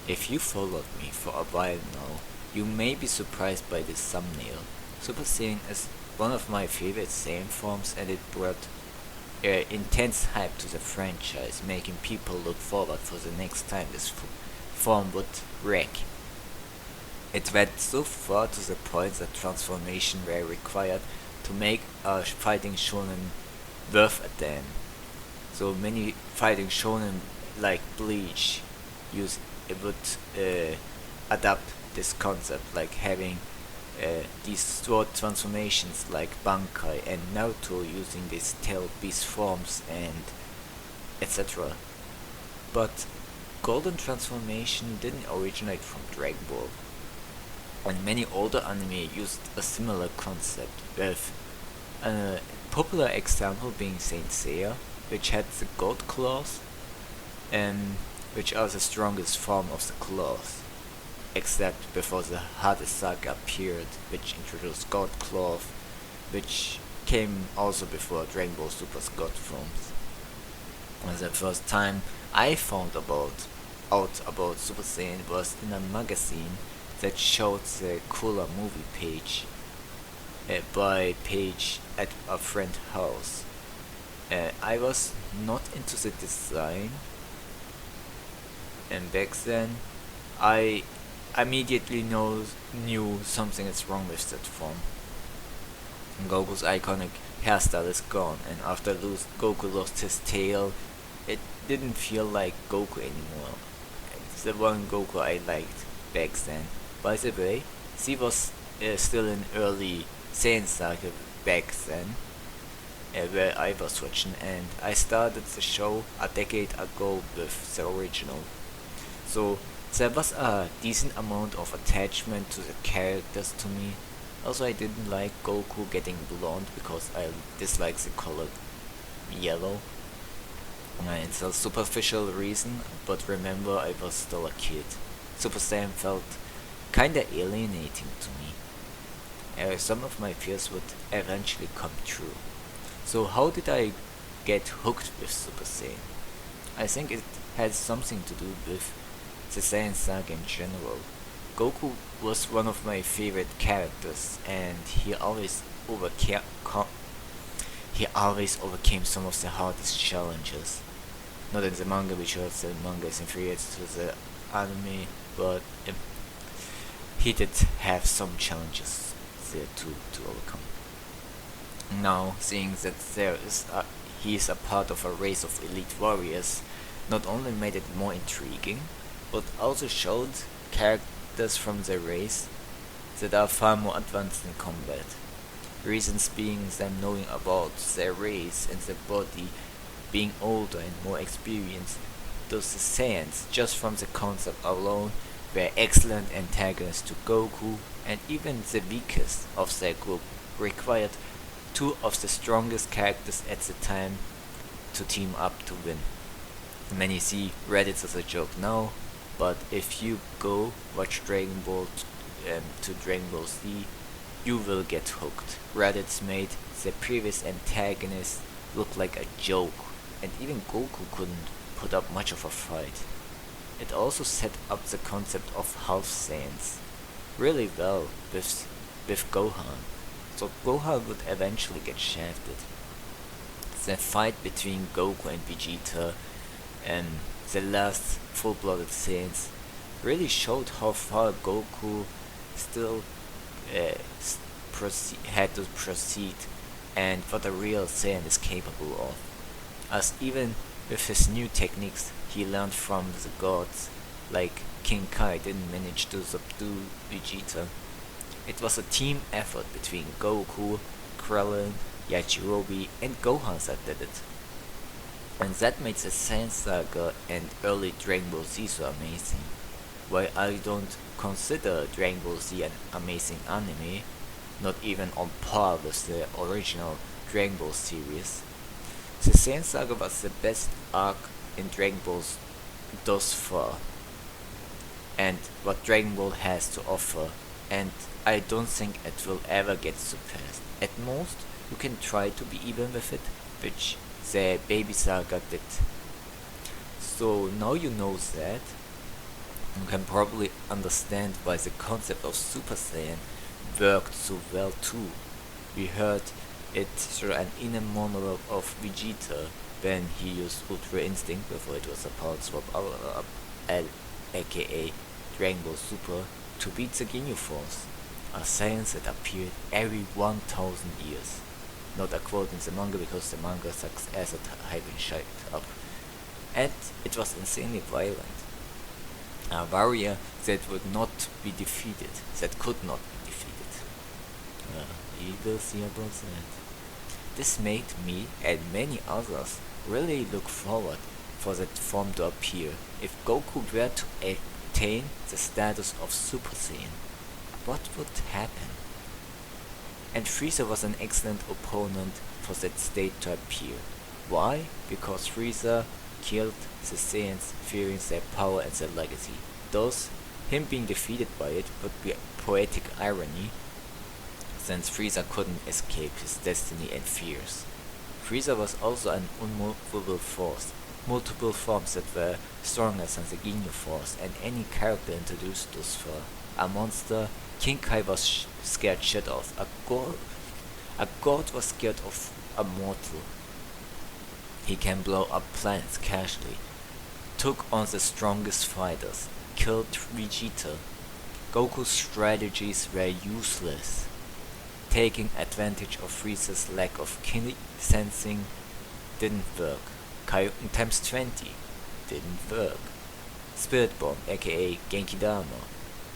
If you followed me for a while now, you may be surprised by this thumbnail. Super Saiyan is one of my favorite Saiyan forms, and it brought intense hype to the franchise, making people look forward for the next time this form would wreck. It went so far to the point that transformation were required to make a fighting shonen worth a damn. So many fighting shonen like Bleach use it would adapt this concept, like having these sword transformations like Bankai, and Naruto using these tail beast forms and etc. But Golden Transformation didn't originate from Dragon Ball, and many older anime used a similar concept, with a popular example being Saint Seiya, which had the God Claws, and which are the strongest form of the claws, except before the Hades Saga appeared, which introduced God Claw, which came also before Dragon Ball Super's God forms. And the first time I found out about Super Saiyan was in a magazine that showed the cooler movie page by page at a friend's house. I was not into the design, and back then I immediately knew something is wrong with that form. Goku's iconic hairstyle is gone, and after Goku lost his tail, it didn't feel like Goku anymore. It's the one Goku I liked back then. By the way, she was still in early Saiyan Saga back then, where I was watching, and I started the show a decade ago with the original. So there was a decent amount of attachment to the characters to me. Also, I didn't like Goku getting blonde because I dislike the color yellow. It's a superficial reason, but remember, I was still a kid. Super Saiyan felt kinda alienating to me. Some of my fears would eventually come true. So how did I get hooked with Super Saiyan? I think it had something to do with the Saiyan saga in general. Goku was one of my favorite characters, and he always overcame some of the hardest challenges. Not in the manga, because the manga is inferior to the anime, but he did have some challenges there to overcome. Now, seeing that he is a part of a race of elite warriors, not only made it more intriguing, but also showed characters from the race that are far more advanced in combat. Reasons being them knowing about their race and their body, being older and more experienced. Those Saiyans, just from the concept alone, were excellent antagonists to Goku, and even the weakest of their group required two of the strongest characters at the time to team up to win. Many see Reddit as a joke now, but if you go watch Dragon Ball to Dragon Ball Z, you will get hooked. Reddit's made the previous antagonist look like a joke, and even Goku couldn't put up much of a fight. It also set up the concept of half Saiyans really well with Gohan. So Gohan would eventually get shafted. The fight between Goku and Vegeta and the last full-blooded Saiyans really showed how far Goku still had to proceed, and what a real Saiyan is capable of. As even with his new techniques he learned from the gods, like King Kai didn't manage to subdue Vegeta. It was a team effort between Goku, Krillin, Yajirobe, and Gohan that did it. And that made the Saiyan Saga and early Dragon Ball Z so amazing. While I don't consider Dragon Ball Z an amazing anime, not even on par with the original Dragon Ball series, the Saiyan Saga was the best arc in Dragon Ball thus far, and what Dragon Ball has to offer, and I don't think it will ever get surpassed. At most, you can try to be even with it, which the Baby Saga did. So now you know that. You can probably understand why the concept of Super Saiyan worked so well too. We heard it through an inner monologue of Vegeta when he used Ultra Instinct before it was a power swap up, aka Dragon Ball Super, to beat the Ginyu Force, a science that appeared every 1000 years. Not a quote in the manga because the manga sucks as it had been shaped up. And it was insanely violent. A warrior that would not be defeated, that could not be defeated. We will see about that. This made me and many others really look forward for that form to appear if Goku were to attain the status of Super Saiyan. What would happen? And Frieza was an excellent opponent for that state to appear. Why? Because Frieza killed the Saiyans fearing their power and their legacy. Thus, him being defeated by it would be poetic irony, since Frieza couldn't escape his destiny and fears. Frieza was also an unmovable force, multiple forms that were stronger than the Ginyu Force, and any character introduced thus far. A monster, King Kai was scared shit of. A god was scared of a mortal. He can blow up planets casually, took on the strongest fighters, killed Vegeta. Goku's strategies were useless. Taking advantage of Frieza's lack of kinetic sensing didn't work. Kaioken times 20 didn't work. Spirit Bomb, aka Genki Dama,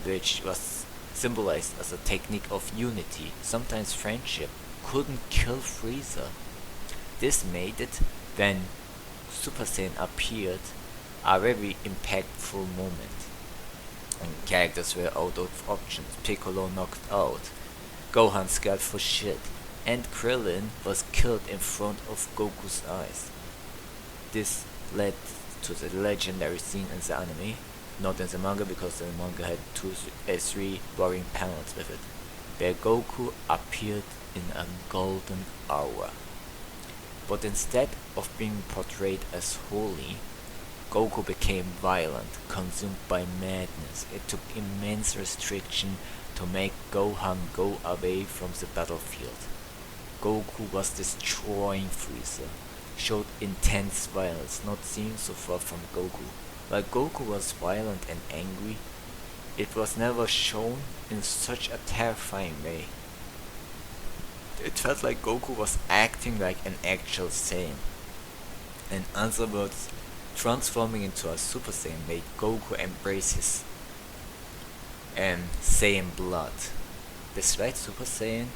which was symbolized as a technique of unity, sometimes friendship, couldn't kill Frieza. This made it, when Super Saiyan appeared, a very impactful moment. And characters were out of options, Piccolo knocked out, Gohan scared for shit, and Krillin was killed in front of Goku's eyes. This led to the legendary scene in the anime, not in the manga because the manga had three boring panels with it, where Goku appeared in a golden aura. But instead of being portrayed as holy, Goku became violent, consumed by madness. It took immense restriction to make Gohan go away from the battlefield. Goku was destroying Frieza, showed intense violence not seen so far from Goku. While Goku was violent and angry, it was never shown in such a terrifying way. It felt like Goku was acting like an actual Saiyan. In other words, transforming into a Super Saiyan made Goku embrace his Saiyan blood. Despite that,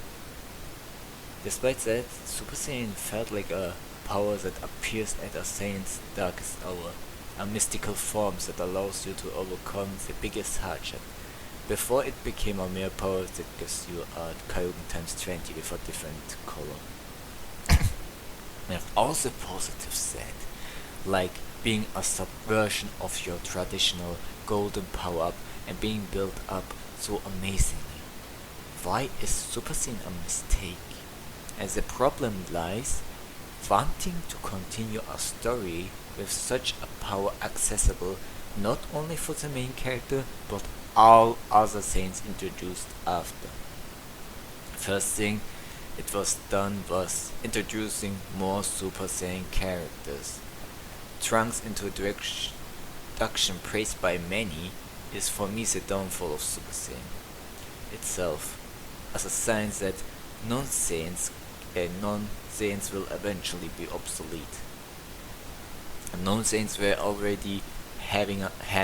Super Saiyan felt like a power that appears at a Saiyan's darkest hour, a mystical form that allows you to overcome the biggest hardship, before it became a mere power that gives you a Kaioken times 20 with a different color. There's also positive side, like being a subversion of your traditional golden power-up and being built up so amazingly. Why is Super Saiyan a mistake? And the problem lies wanting to continue a story with such a power accessible not only for the main character but all other Saiyans introduced after. First thing it was done was introducing more Super Saiyan characters. Trunks introduction praised by many is for me the downfall of Super Saiyan itself, as a sign that non-Saiyans will eventually be obsolete. Non-Saiyans were already had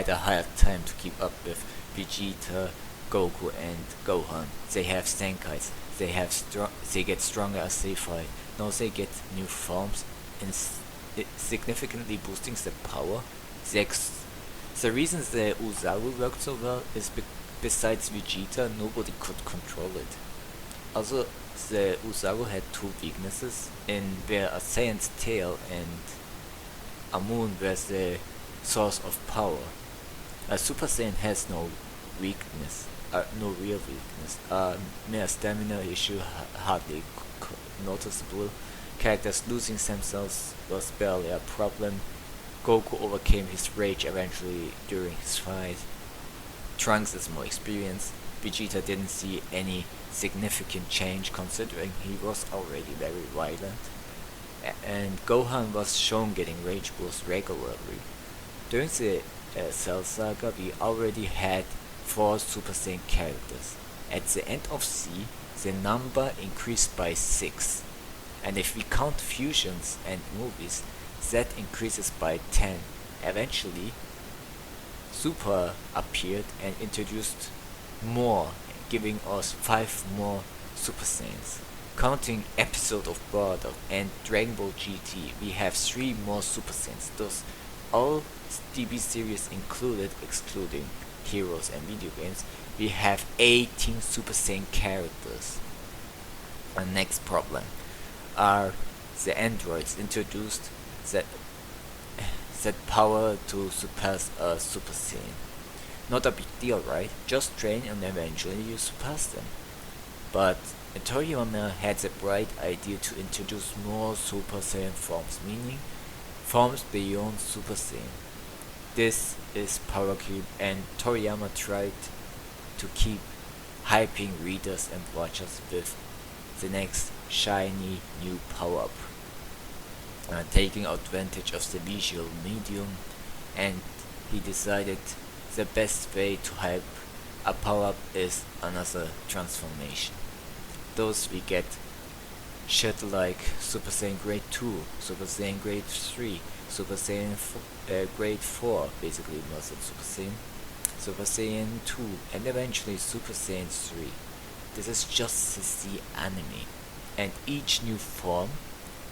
a hard time to keep up with Vegeta, Goku and Gohan. They have Senkais, they get stronger as they fight. Now they get new forms and significantly boosting their power. The reason the Uzaru worked so well is besides Vegeta, nobody could control it. Also, the Uzaru had two weaknesses, in where a Saiyan's tail and a moon were the source of power. A Super Saiyan has no weakness, no real weakness. Mere stamina issue, hardly noticeable. Characters losing themselves was barely a problem. Goku overcame his rage eventually during his fight. Trunks is more experienced. Vegeta didn't see any significant change considering he was already very violent. And Gohan was shown getting rage boosts regularly. During the Cell Saga, we already had 4 Super Saiyan characters. At the end of Z, the number increased by 6. And if we count fusions and movies, that increases by 10. Eventually, Super appeared and introduced more, giving us 5 more Super Saiyans. Counting Episode of Border and Dragon Ball GT, we have 3 more Super Saiyans. Thus, all TV series included, excluding heroes and video games, we have 18 Super Saiyan characters. Our next problem are the androids introduced that power to surpass a Super Saiyan. Not a big deal, right? Just train and eventually you surpass them. But Toriyama had the bright idea to introduce more Super Saiyan forms, meaning forms beyond Super Saiyan. This is Power Creep, and Toriyama tried to keep hyping readers and watchers with the next shiny new power-up. Taking advantage of the visual medium, and he decided the best way to hype a power-up is another transformation. Those we get shit like Super Saiyan Grade 2, Super Saiyan Grade 3, Super Saiyan Grade 4, basically was it Super Saiyan 2, and eventually Super Saiyan 3. This is just to see anime, and each new form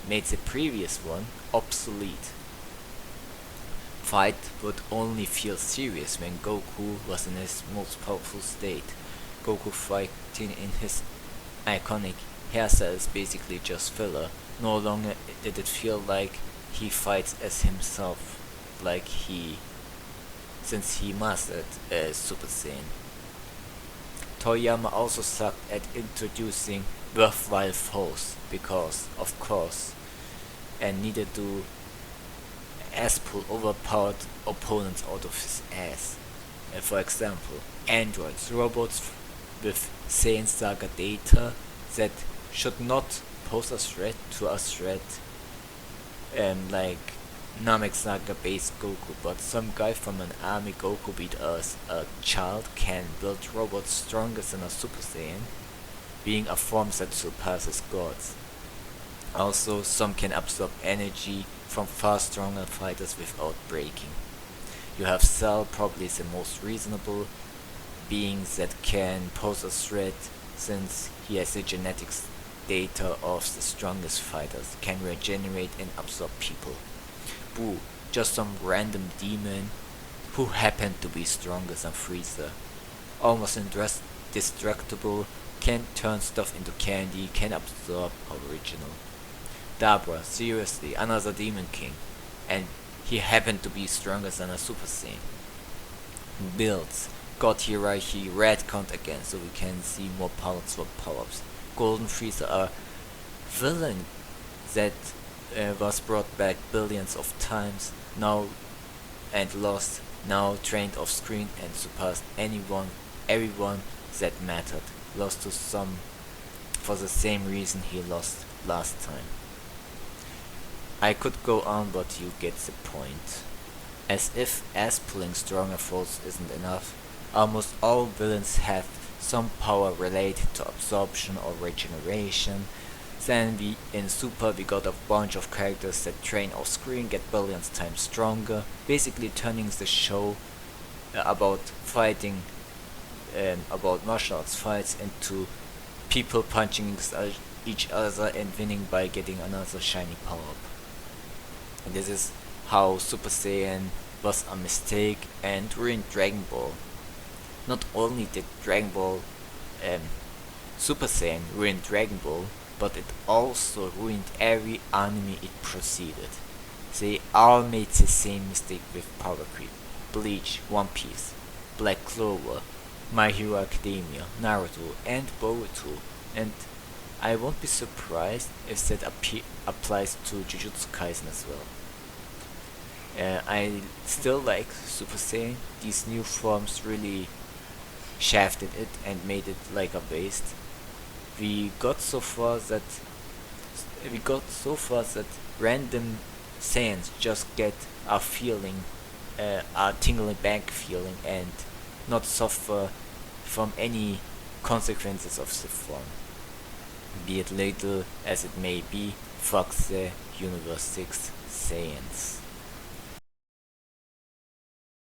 made the previous one obsolete. Fight would only feel serious when Goku was in his most powerful state. Goku fighting in his iconic hairstyle is basically just filler. No longer did it feel like he fights as himself, since he mastered Super Saiyan. Toriyama also sucked at introducing worthwhile foes because, of course, and needed to pull overpowered opponents out of his ass. For example, androids, robots with Saiyan Saga data that should not pose a threat to us, like Namek Saga based Goku, but some guy from an army Goku beat us. A child can build robots stronger than a Super Saiyan, being a form that surpasses gods. Also, some can absorb energy from far stronger fighters without breaking. You have Cell, probably the most reasonable being that can pose a threat, since he has the genetics data of the strongest fighters, can regenerate and absorb people. Boo, just some random demon who happened to be stronger than Frieza. Almost indestructible, can turn stuff into candy, can absorb original. Dabra, seriously, another demon king, and he happened to be stronger than a Super Saiyan. Builds, got hierarchy, retconned again so we can see more powerful power-ups. Golden Frieza, a villain that was brought back billions of times, now and lost, now trained off screen and surpassed everyone that mattered. Lost to some for the same reason he lost last time. I could go on, but you get the point. As if ass-pulling stronger foes isn't enough, almost all villains have some power related to absorption or regeneration. Then in Super we got a bunch of characters that train off screen, get billions times stronger, basically turning the show about fighting, about martial arts fights, into people punching each other and winning by getting another shiny power-up. And this is how Super Saiyan was a mistake and ruined Dragon Ball. Not only did Dragon Ball Super Saiyan ruin Dragon Ball, but it also ruined every anime it preceded. They all made the same mistake with Power Creep. Bleach, One Piece, Black Clover, My Hero Academia, Naruto, and Boruto, and I won't be surprised if that applies to Jujutsu Kaisen as well. I still like Super Saiyan. These new forms really shafted it and made it like a beast. We got so far that random Saiyans just get a feeling, a tingling back feeling, and not suffer from any consequences of the form, be it little as it may be. Fuck the Universe 6 Saiyans.